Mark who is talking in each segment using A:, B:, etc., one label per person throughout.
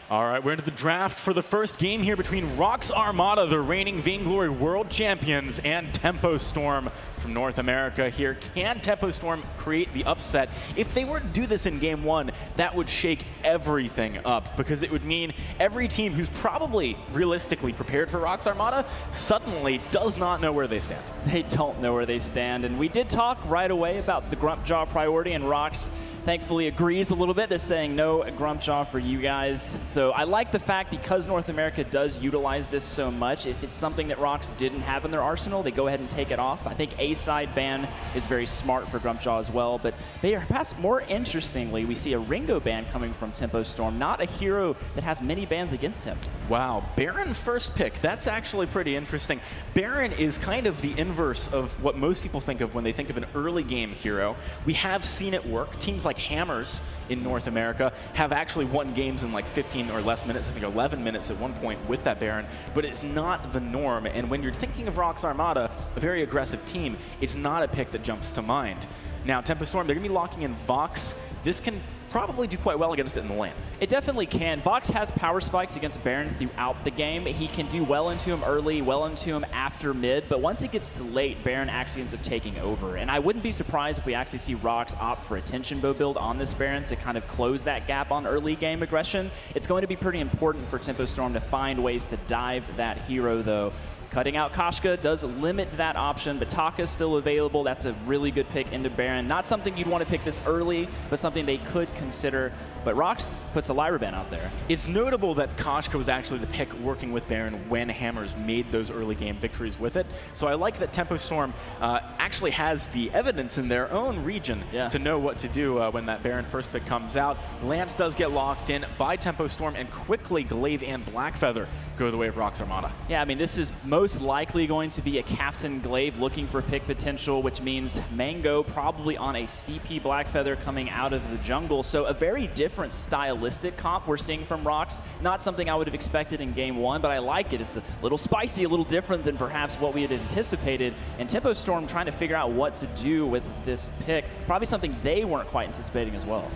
A: All right, we're into the draft for the first game here between Rox Armada, the reigning Vainglory World Champions, and Tempo Storm from North America here. Can Tempo Storm create the upset? If they were to do this in game one, that would shake everything up, because it would mean every team who's probably realistically prepared for Rox Armada suddenly does not know where they stand.
B: They don't know where they stand, and we did talk right away about the Grump Jaw priority, and Rox thankfully agrees a little bit. They're saying no Grump Jaw for you guys. So I like the fact, because North America does utilize this so much, if it's something that Rox didn't have in their arsenal, they go ahead and take it off. I think A-side ban is very smart for Grump Jaw as well, but perhaps more interestingly, we see a Ringo ban coming from Tempo Storm, not a hero that has many bans against him.
A: Wow, Baron first pick. That's actually pretty interesting. Baron is kind of the inverse of what most people think of when they think of an early game hero. We have seen it work. Teams like Hammers in North America have actually won games in like 15 or less minutes, I think 11 minutes at one point with that Baron, but it's not the norm. And when you're thinking of Rox Armada, a very aggressive team, it's not a pick that jumps to mind. Now, Tempo Storm, they're going to be locking in Vox. This can probably do quite well against it in the lane.
B: It definitely can. Vox has power spikes against Baron throughout the game. He can do well into him early, well into him after mid, but once it gets to late, Baron actually ends up taking over. And I wouldn't be surprised if we actually see Rox opt for a tension bow build on this Baron to kind of close that gap on early game aggression. It's going to be pretty important for Tempo Storm to find ways to dive that hero, though. Cutting out Koshka does limit that option, but Taka is still available. That's a really good pick into Baron. Not something you'd want to pick this early, but something they could consider. But Rox puts a Lyra ban out there.
A: It's notable that Koshka was actually the pick working with Baron when Hammers made those early game victories with it. So I like that Tempo Storm actually has the evidence in their own region to know what to do when that Baron first pick comes out. Lance does get locked in by Tempo Storm, and quickly Glaive and Blackfeather go the way of Rox Armada.
B: Yeah, I mean, this is most likely going to be a Captain Glaive looking for pick potential, which means Mango probably on a CP Blackfeather coming out of the jungle. So a very different stylistic comp we're seeing from Rox. Not something I would have expected in game one, but I like it. It's a little spicy, a little different than perhaps what we had anticipated. And Tempo Storm trying to figure out what to do with this pick. Probably something they weren't quite anticipating as well.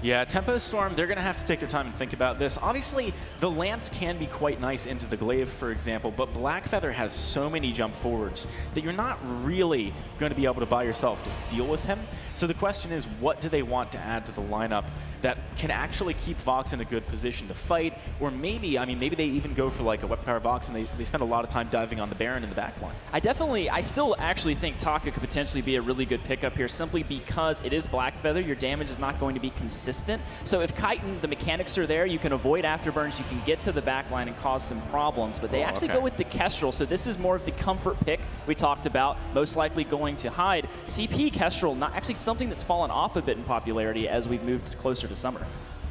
A: Yeah, Tempo Storm, they're going to have to take their time and think about this. Obviously, the Lance can be quite nice into the Glaive, for example, but Blackfeather has so many jump forwards that you're not really going to be able to by yourself just deal with him. So the question is, what do they want to add to the lineup that can actually keep Vox in a good position to fight? Or maybe, I mean, maybe they even go for like a Weapon Power Vox and they spend a lot of time diving on the Baron in the back line.
B: I still actually think Taka could potentially be a really good pickup here, simply because it is Blackfeather. Your damage is not going to be consistent. So if Chitin, the mechanics are there, you can avoid afterburns, you can get to the back line and cause some problems. But they actually go with the Kestrel, so this is more of the comfort pick we talked about, most likely going to hide. CP Kestrel, not actually something that's fallen off a bit in popularity as we've moved closer to summer.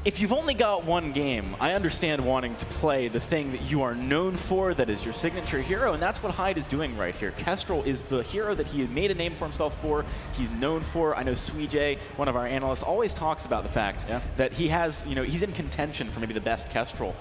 A: If you've only got one game, I understand wanting to play the thing that you are known for, that is your signature hero, and that's what Hyde is doing right here. Kestrel is the hero that he had made a name for himself for, he's known for. I know Suijay, one of our analysts, always talks about the fact that he has, you know, he's in contention for maybe the best Kestrel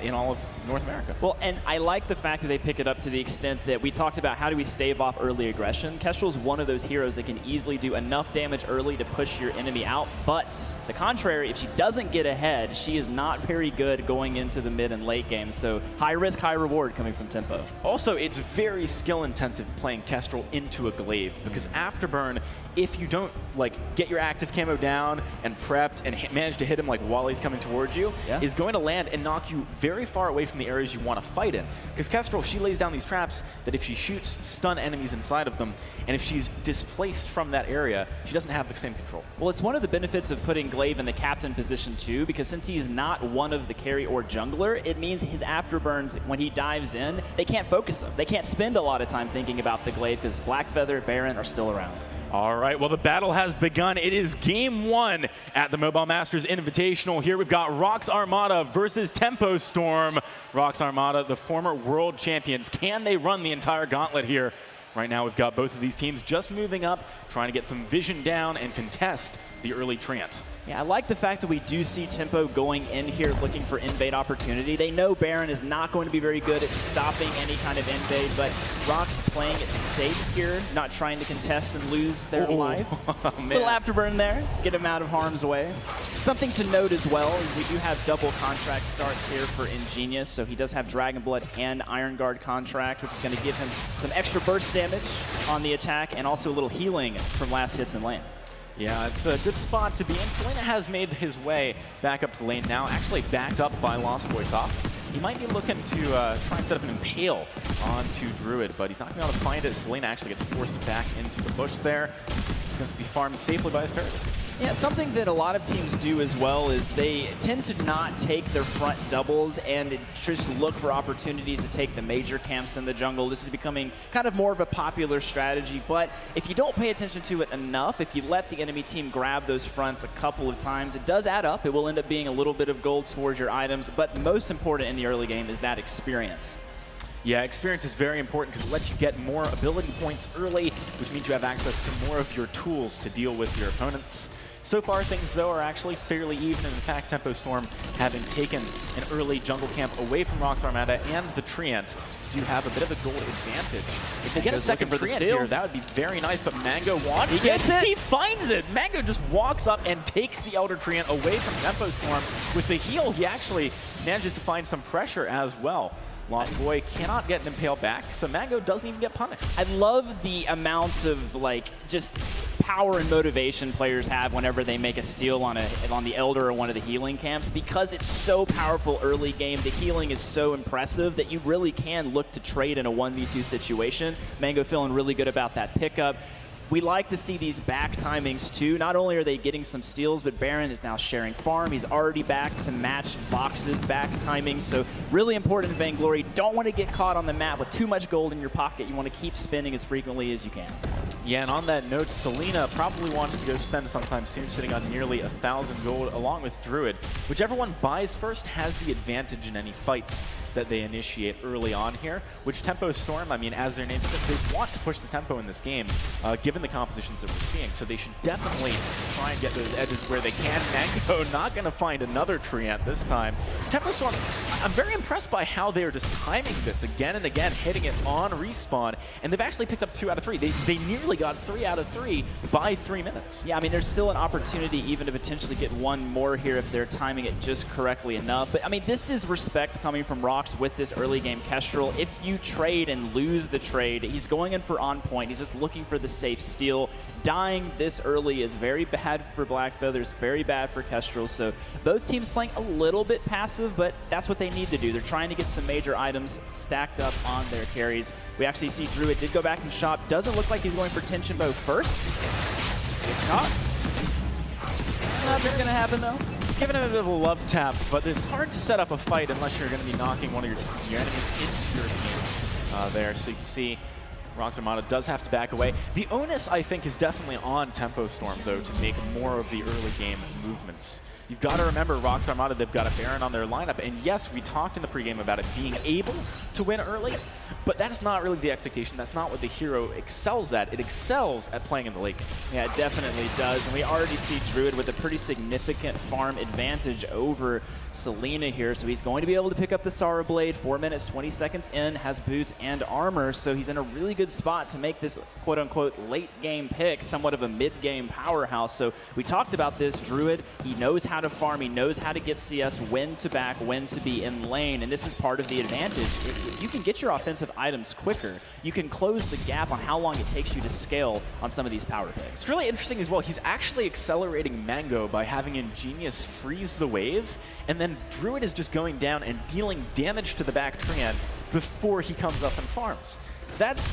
A: in all of North America.
B: Well, and I like the fact that they pick it up to the extent that we talked about how do we stave off early aggression. Kestrel's one of those heroes that can easily do enough damage early to push your enemy out, but the contrary, if she doesn't get ahead, she is not very good going into the mid and late game. So high risk, high reward coming from Tempo.
A: Also, it's very skill intensive playing Kestrel into a Glaive, because Afterburn, if you don't like get your active camo down and prepped and manage to hit him like while he's coming towards you, is going to land and knock you very far away from the areas you want to fight in. Because Kestrel, she lays down these traps that if she shoots, stun enemies inside of them, and if she's displaced from that area, she doesn't have the same control.
B: Well, it's one of the benefits of putting Glaive in the captain position too, because since he's not one of the carry or jungler, it means his afterburns, when he dives in, they can't focus him. They can't spend a lot of time thinking about the Glaive because Blackfeather, Baron are still around.
A: All right, well, the battle has begun. It is game one at the Mobile Masters Invitational. Here we've got Rox Armada versus Tempo Storm. Rox Armada, the former world champions. Can they run the entire gauntlet here? Right now, we've got both of these teams just moving up, trying to get some vision down and contest the early trance.
B: Yeah, I like the fact that we do see Tempo going in here looking for invade opportunity. They know Baron is not going to be very good at stopping any kind of invade, but Rox playing it safe here, not trying to contest and lose their life.
A: Oh,
B: Little afterburn there, get him out of harm's way. Something to note as well is we do have double contract starts here for Ingenious, so he does have Dragon Blood and Iron Guard contract, which is going to give him some extra burst damage on the attack and also a little healing from last hits in lane.
A: Yeah, it's a good spot to be in. Selena has made his way back up to the lane now, actually backed up by Lost Boy Top. He might be looking to try and set up an Impale onto Druid, but he's not going to be able to find it. Selena actually gets forced back into the bush there. It's going to be farmed safely by his turret.
B: Yeah, something that a lot of teams do as well is they tend to not take their front doubles and just look for opportunities to take the major camps in the jungle. This is becoming kind of more of a popular strategy, but if you don't pay attention to it enough, if you let the enemy team grab those fronts a couple of times, it does add up. It will end up being a little bit of gold towards your items, but most important in the early game is that experience.
A: Yeah, experience is very important because it lets you get more ability points early, which means you have access to more of your tools to deal with your opponents. So far, things, though, are actually fairly even. In fact, Tempo Storm, having taken an early jungle camp away from Rox Armada and the Treant, do have a bit of a gold advantage. If they get a second Treant here, that would be very nice, but Mango wants it.
B: He gets it.
A: He finds it. Mango just walks up and takes the Elder Treant away from Tempo Storm. With the heal, he actually manages to find some pressure as well. Lost Boy cannot get an Impale back, so Mango doesn't even get punished.
B: I love the amounts of just power and motivation players have whenever they make a steal on the Elder or one of the healing camps, because it's so powerful early game. The healing is so impressive that you really can look to trade in a 1v2 situation. Mango feeling really good about that pickup. We like to see these back timings too. Not only are they getting some steals, but Baron is now sharing farm. He's already back to match Vox's back timing. So really important in Vainglory. Don't want to get caught on the map with too much gold in your pocket. You want to keep spending as frequently as you can.
A: Yeah, and on that note, Selena probably wants to go spend sometime soon, sitting on nearly 1,000 gold along with Druid. Whichever one buys first has the advantage in any fights that they initiate early on here, which Tempo Storm, I mean, as their name suggests, they want to push the tempo in this game, given the compositions that we're seeing. So they should definitely try and get those edges where they can. Mango not going to find another Treant this time. Tempo Storm, I'm very impressed by how they are just timing this again and again, hitting it on respawn, and they've actually picked up 2 out of 3. They nearly got 3 out of 3 by 3 minutes.
B: Yeah, I mean, there's still an opportunity even to potentially get one more here if they're timing it just correctly enough. But I mean, this is respect coming from Rox with this early game Kestrel. If you trade and lose the trade, he's going in for on point. He's just looking for the safe steal. Dying this early is very bad for Black Feathers, very bad for Kestrel. So both teams playing a little bit passive, but that's what they need to do. They're trying to get some major items stacked up on their carries. We actually see Druid did go back and shop. Doesn't look like he's going for Tension Bow first. It's not. Nothing's going to happen, though.
A: Giving it a bit of a love tap, but it's hard to set up a fight unless you're going to be knocking one of your enemies into your team there. So you can see Rox Armada does have to back away. The onus, I think, is definitely on Tempo Storm, though, to make more of the early game movements. You've got to remember, Rox Armada, they've got a Baron on their lineup, and yes, we talked in the pregame about it being able to win early, but that's not really the expectation. That's not what the hero excels at. It excels at playing in the late game.
B: Yeah, it definitely does, and we already see Druid with a pretty significant farm advantage over Selena here, so he's going to be able to pick up the Sorrow Blade 4 minutes, 20 seconds in, has boots and armor, so he's in a really good spot to make this quote-unquote late-game pick, somewhat of a mid-game powerhouse. So we talked about this. Druid, he knows how to farm, he knows how to get CS, when to back, when to be in lane, and this is part of the advantage. If you can get your offensive items quicker, you can close the gap on how long it takes you to scale on some of these power picks.
A: It's really interesting as well. He's actually accelerating Mango by having Ingenious freeze the wave, and then Druid is just going down and dealing damage to the back Treant before he comes up and farms.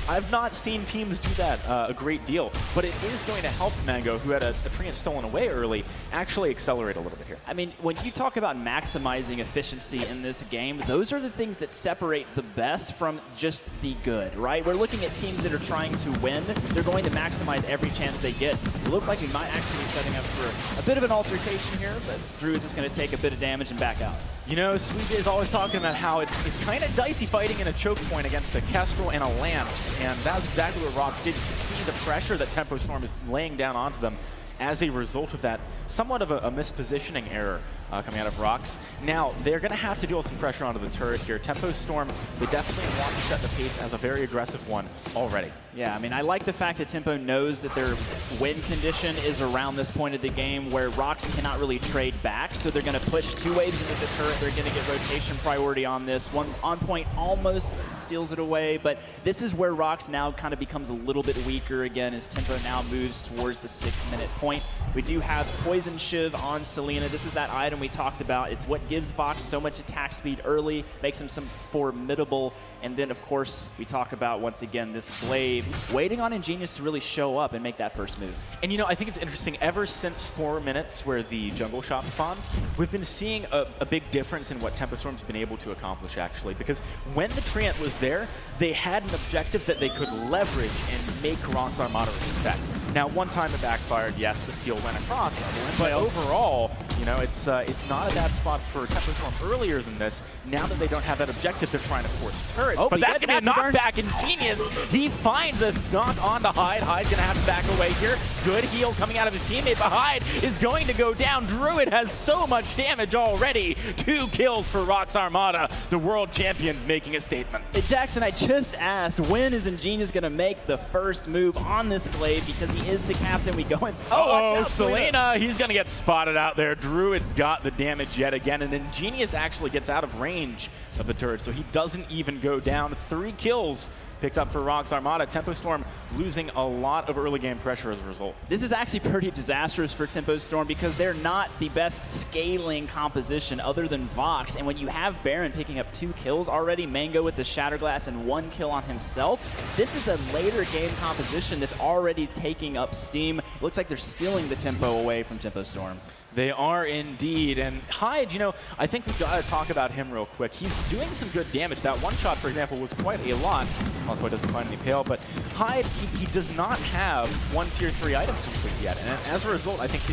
A: I've not seen teams do that a great deal, but it is going to help Mango, who had a Treant stolen away early, actually accelerate a little bit here.
B: I mean, when you talk about maximizing efficiency in this game, those are the things that separate the best from just the good, right? We're looking at teams that are trying to win. They're going to maximize every chance they get. It looks like we might actually be setting up for a bit of an altercation here, but Drew is just going to take a bit of damage and back out.
A: You know, Sweet is always talking about how it's kind of dicey fighting in a choke point against a Kestrel and a Lance, and that's exactly what Rox did. You see the pressure that Tempo Storm is laying down onto them as a result of that somewhat of a mispositioning error coming out of Rox. Now, they're going to have to deal with some pressure onto the turret here. Tempo Storm, they definitely want to set the pace as a very aggressive one already.
B: Yeah, I mean, I like the fact that Tempo knows that their win condition is around this point of the game where Rox cannot really trade back, so they're going to push 2 waves into the turret. They're going to get rotation priority on this. One on point almost steals it away, but this is where Rox now kind of becomes a little bit weaker again as Tempo now moves towards the 6-minute point. We do have Poison Shiv on Selena. This is that item we talked about. It's what gives Vox so much attack speed early, makes him some formidable. And then, of course, we talk about, once again, this Glaive, waiting on Ingenious to really show up and make that first move.
A: And, you know, I think it's interesting, ever since 4 minutes where the jungle shop spawns, we've been seeing a big difference in what Tempo Storm's been able to accomplish, actually. Because when the Treant was there, they had an objective that they could leverage and make Rox Armada respect. Now, one time it backfired, yes, the steal went across, but overall, you know, it's not a bad spot for Tempo Storm earlier than this. Now that they don't have that objective, they're trying to force turrets.
B: Oh,
A: but that's going to be a knockback, and Genius, he finds a knock on to Hyde. Hyde's going to have to back away here. Good heal coming out of his teammate, but Hyde is going to go down. Druid has so much damage already. 2 kills for Rox Armada, the world champions making a statement.
B: Hey, Jackson, I just asked, when is Ingenious going to make the first move on this Glaive? Because he is the captain. We go in.
A: Oh, Selena, he's going to get spotted out there. Druid's got the damage yet again, and Ingenious actually gets out of range of the turret, so he doesn't even go down. 3 kills picked up for Rox Armada. Tempo Storm losing a lot of early game pressure as a result.
B: This is actually pretty disastrous for Tempo Storm because they're not the best scaling composition other than Vox. And when you have Baron picking up 2 kills already, Mango with the Shatterglass and 1 kill on himself, this is a later game composition that's already taking up steam. It looks like they're stealing the tempo away from Tempo Storm.
A: They are indeed. And Hyde, you know, I think we've got to talk about him real quick. He's doing some good damage. That one shot, for example, was quite a lot. Also, he doesn't find any pale, but Hyde, he does not have 1 tier 3 item complete yet. And as a result, I think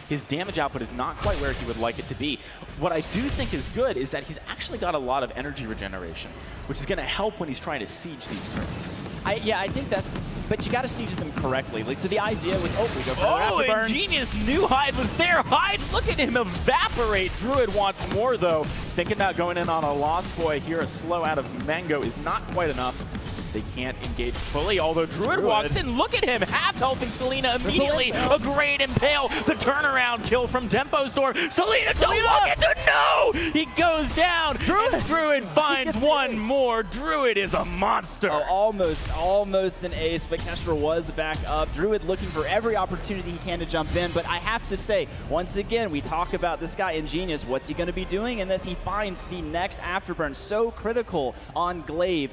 A: his damage output is not quite where he would like it to be. What I do think is good is that he's actually got a lot of energy regeneration, which is going to help when he's trying to siege these turrets.
B: Yeah, I think that's, but you got to siege them correctly. Like, so the idea was, we go for the Afterburn.
A: Ingenious knew Hyde was there. Hyde, look at him evaporate. Druid wants more, though. Thinking about going in on a Lost Boy here. A slow out of Mango is not quite enough. They can't engage fully, although Druid walks in. Look at him, half-helping Selena immediately. A great impale. The turnaround kill from Tempo Storm. Selena, don't look at the no! He goes down. Druid finds one more. Druid is a monster.
B: Oh, almost an ace, but Kestrel was back up. Druid looking for every opportunity he can to jump in, but I have to say, once again, we talk about this guy, Ingenious. What's he going to be doing in this? He finds the next Afterburn, so critical on Glaive.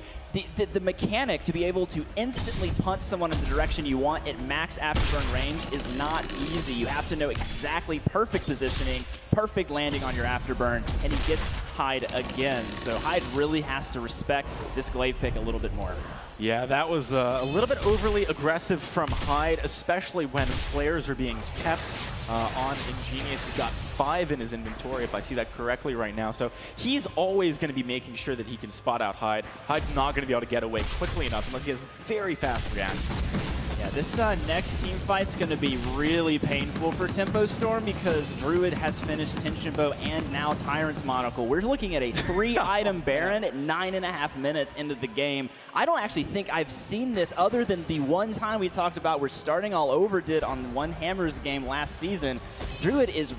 B: The mechanic to be able to instantly punt someone in the direction you want at max Afterburn range is not easy. You have to know exactly perfect positioning, perfect landing on your Afterburn, and he gets Hyde again. So Hyde really has to respect this Glaive pick a little bit more.
A: Yeah, that was a little bit overly aggressive from Hyde, especially when flares are being kept on Ingenious. He's got 5 in his inventory, if I see that correctly right now. So he's always going to be making sure that he can spot out Hyde. Hyde's not going to be able to get away quickly enough unless he has very fast reactions.
B: Yeah, this next team fight's going to be really painful for Tempo Storm because Druid has finished Tension Bow and now Tyrant's Monocle. We're looking at a 3-item Baron at 9.5 minutes into the game. I don't actually think I've seen this other than the one time we talked about we're starting all over did on One Hammer's game last season. Druid is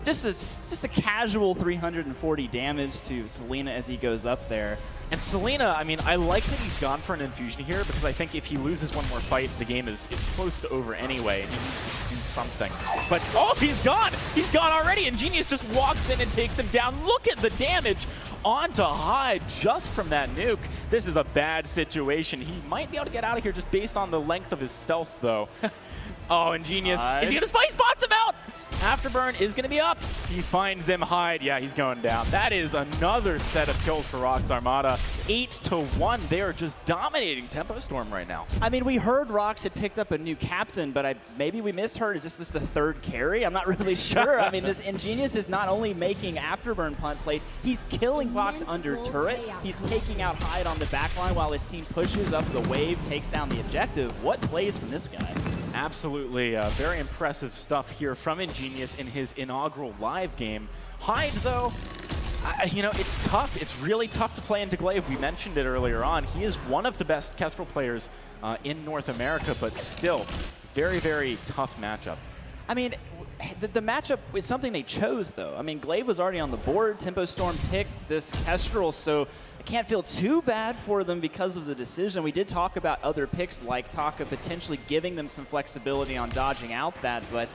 B: just a casual 340 damage to Selena as he goes up there.
A: And Selena, I mean, I like that he's gone for an infusion here because I think if he loses one more fight, the game is close to over anyway, and he needs to do something. But, oh, he's gone! He's gone already! Ingenious just walks in and takes him down. Look at the damage onto Hyde just from that nuke. This is a bad situation. He might be able to get out of here just based on the length of his stealth, though. Oh, Ingenious. Is he going to spice spots him out? Afterburn is going to be up. He finds him. Hyde. Yeah, he's going down. That is another set of kills for Rox Armada. 8-1. They are just dominating Tempo Storm right now.
B: I mean, we heard Rox had picked up a new captain, but maybe we misheard. Is this the 3rd carry? I'm not really sure. I mean, this Ingenious is not only making Afterburn punt plays, he's killing Vox under turret. He's taking out Hyde on the backline while his team pushes up the wave, takes down the objective. What plays from this guy?
A: Absolutely, very impressive stuff here from Ingenious in his inaugural live game. Hyde, though, you know, it's tough. It's really tough to play into Glaive. We mentioned it earlier on. He is one of the best Kestrel players in North America, but still, very, very tough matchup.
B: I mean, the matchup is something they chose, though. I mean, Glaive was already on the board. Tempo Storm picked this Kestrel, so I can't feel too bad for them because of the decision. We did talk about other picks like Taka potentially giving them some flexibility on dodging out that, but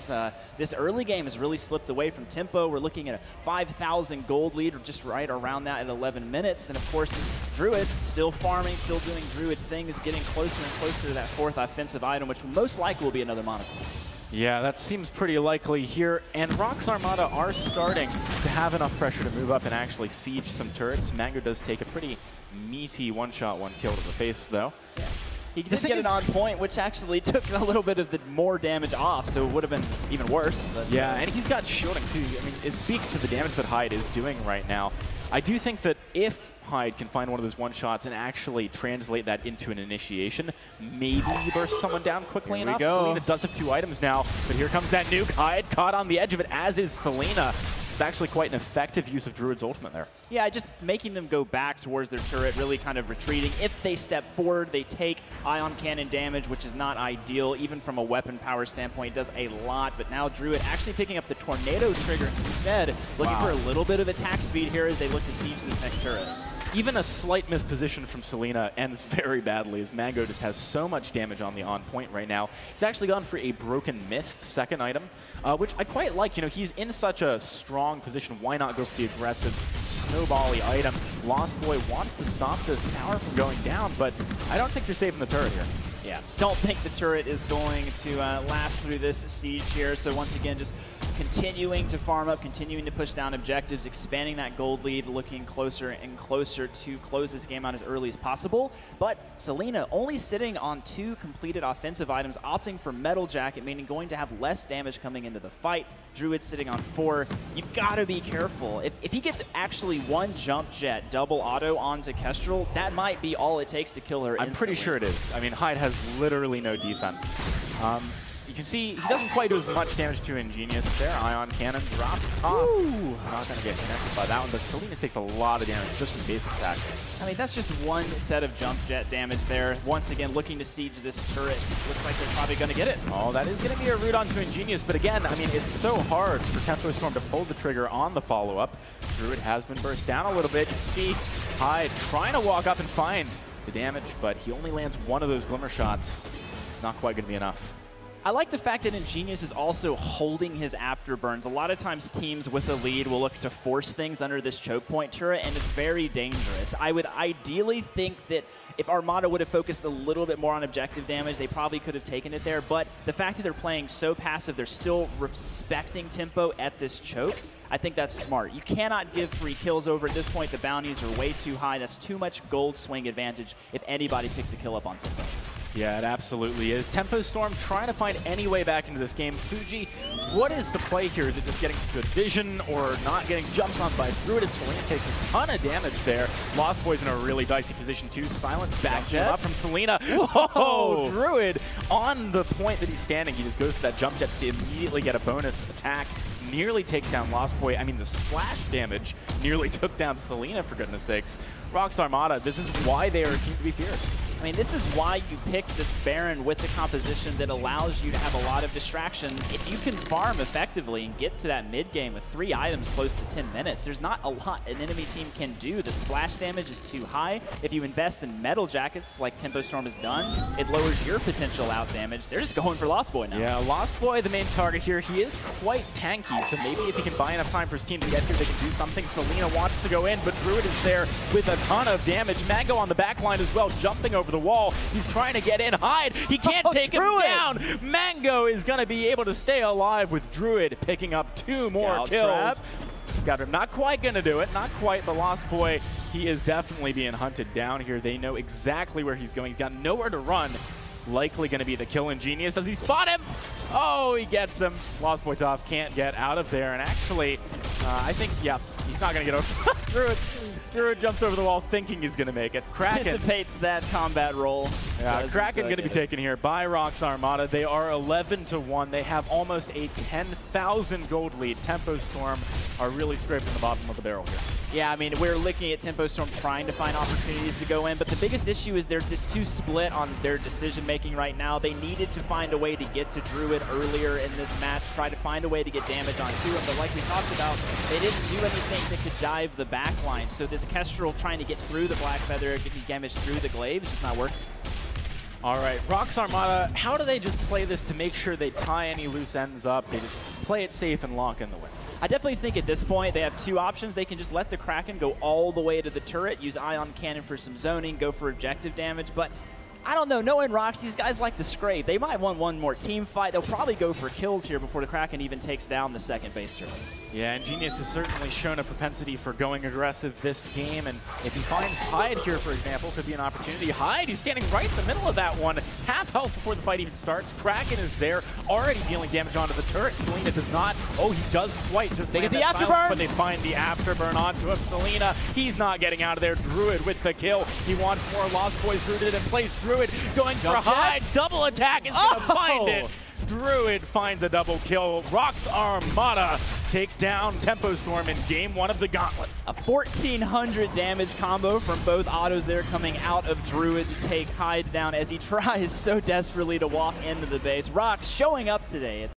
B: this early game has really slipped away from Tempo. We're looking at a 5,000 gold lead, or just right around that at 11 minutes. And of course, Druid still farming, still doing Druid things, getting closer and closer to that 4th offensive item, which most likely will be another monocle.
A: Yeah, that seems pretty likely here. And Rox Armada are starting to have enough pressure to move up and actually siege some turrets. Mango does take a pretty meaty one-shot, one-kill to the face, though. Yeah.
B: He did get it on point, which actually took a little bit of the more damage off, so it would have been even worse. But,
A: yeah, and he's got shielding, too. I mean, it speaks to the damage that Hyde is doing right now. I do think that if Hyde can find one of those one-shots and actually translate that into an initiation, maybe he bursts someone down quickly enough. Selena does have 2 items now, but here comes that nuke. Hyde caught on the edge of it, as is Selena. It's actually quite an effective use of Druid's ultimate there.
B: Yeah, just making them go back towards their turret, really kind of retreating. If they step forward, they take ion cannon damage, which is not ideal. Even from a weapon power standpoint, it does a lot. But now Druid actually picking up the tornado trigger instead, looking for a little bit of attack speed here as they look to siege this next turret.
A: Even a slight misposition from Selena ends very badly, as Mango just has so much damage on the on-point right now. He's actually gone for a Broken Myth second item, which I quite like. You know, he's in such a strong position. Why not go for the aggressive snowball-y item? Lost Boy wants to stop this tower from going down, but I don't think you're saving the turret here.
B: Yeah, don't think the turret is going to last through this siege here. So once again, just continuing to farm up, continuing to push down objectives, expanding that gold lead, looking closer and closer to close this game out as early as possible. But Selena only sitting on 2 completed offensive items, opting for Metal Jacket, meaning going to have less damage coming into the fight. Druid sitting on 4. You've got to be careful. If he gets actually 1 jump jet double auto onto Kestrel, that might be all it takes to kill her instantly.
A: I'm pretty sure it is. I mean, Hyde has literally no defense. You can see he doesn't quite do as much damage to Ingenious there. Ion Cannon dropped off. Not going to get connected by that one, but Selena takes a lot of damage just from basic attacks.
B: I mean, that's just 1 set of jump jet damage there. Once again, looking to siege this turret. Looks like they're probably going to get it.
A: Oh, that is going to be a root onto Ingenious, but again, I mean, it's so hard for Tempo Storm to pull the trigger on the follow-up. Druid has been burst down a little bit. You can see Hyde trying to walk up and find the damage, but he only lands 1 of those glimmer shots. Not quite going to be enough.
B: I like the fact that Ingenious is also holding his afterburns. A lot of times teams with a lead will look to force things under this choke point turret, and it's very dangerous. I would ideally think that if Armada would have focused a little bit more on objective damage, they probably could have taken it there. But the fact that they're playing so passive, they're still respecting tempo at this choke, I think that's smart. You cannot give free kills over at this point. The bounties are way too high. That's too much gold swing advantage if anybody picks a kill up on tempo.
A: Yeah, it absolutely is. Tempo Storm trying to find any way back into this game. Fuji, what is the play here? Is it just getting good vision or not getting jumped on by Druid? Selena takes a ton of damage there. Lost Boy's in a really dicey position too. Silent back up from Selena. Whoa! Druid on the point that he's standing. He just goes for that jump jets to immediately get a bonus attack. Nearly takes down Lost Boy. I mean, the splash damage nearly took down Selena, for goodness sakes. Rox Armada, this is why they are a team to be feared.
B: I mean, this is why you pick this Baron with the composition that allows you to have a lot of distraction. If you can farm effectively and get to that mid game with 3 items close to 10 minutes, there's not a lot an enemy team can do. The splash damage is too high. If you invest in metal jackets like Tempo Storm has done, it lowers your potential out damage. They're just going for Lost Boy now.
A: Yeah, Lost Boy, the main target here. He is quite tanky, so maybe if he can buy enough time for his team to get here, they can do something. Selena wants to go in, but Druid is there with a ton of damage. Mango on the back line as well, jumping over the wall. He's trying to get in. Hyde, he can't take him down. Mango is going to be able to stay alive with Druid picking up 2 more kills. Scout Trap, not quite going to do it. Not quite, but Lost Boy, he is definitely being hunted down here. They know exactly where he's going. He's got nowhere to run. Likely going to be the kill. Ingenious. Does he spot him? Oh, he gets him. Lost Boy Toff can't get out of there. And actually, I think, yeah, he's not going to get over. Druid jumps over the wall thinking he's going to make it. Kraken
B: anticipates that combat roll.
A: Yeah, Kraken going to be taken here by Rox Armada. They are 11-1. They have almost a 10,000 gold lead. Tempo Storm are really scraping the bottom of the barrel here.
B: Yeah, I mean, we're looking at Tempo Storm trying to find opportunities to go in, but the biggest issue is they're just too split on their decision-making right now. They needed to find a way to get to Druid earlier in this match, try to find a way to get damage onto him, but like we talked about, they didn't do anything that could dive the backline, so this Kestrel trying to get through the Black Feather, getting damage through the glaive is just not working.
A: All right, Rox Armada, how do they just play this to make sure they tie any loose ends up? They just play it safe and lock in the win.
B: I definitely think at this point they have two options. They can just let the Kraken go all the way to the turret, use Ion Cannon for some zoning, go for objective damage, but I don't know, knowing Rox, these guys like to scrape. They might want one more team fight. They'll probably go for kills here before the Kraken even takes down the second base turret.
A: Yeah, and Genius has certainly shown a propensity for going aggressive this game, and if he finds Hyde here, for example, could be an opportunity. Hyde, he's standing right in the middle of that one. Half health before the fight even starts. Kraken is there, already dealing damage onto the turret. Selena does not. Oh, he does quite just
B: they
A: land
B: get the
A: that
B: afterburn,
A: silence, but they find the afterburn onto him. Selena, he's not getting out of there. Druid with the kill. He wants more Lost Boys rooted in place. Druid going for Hyde. Double attack is going to find it. Druid finds a double kill. Rox Armada take down Tempo Storm in game one of the Gauntlet.
B: A 1,400 damage combo from both autos there coming out of Druid to take Hyde down as he tries so desperately to walk into the base. Rox showing up today.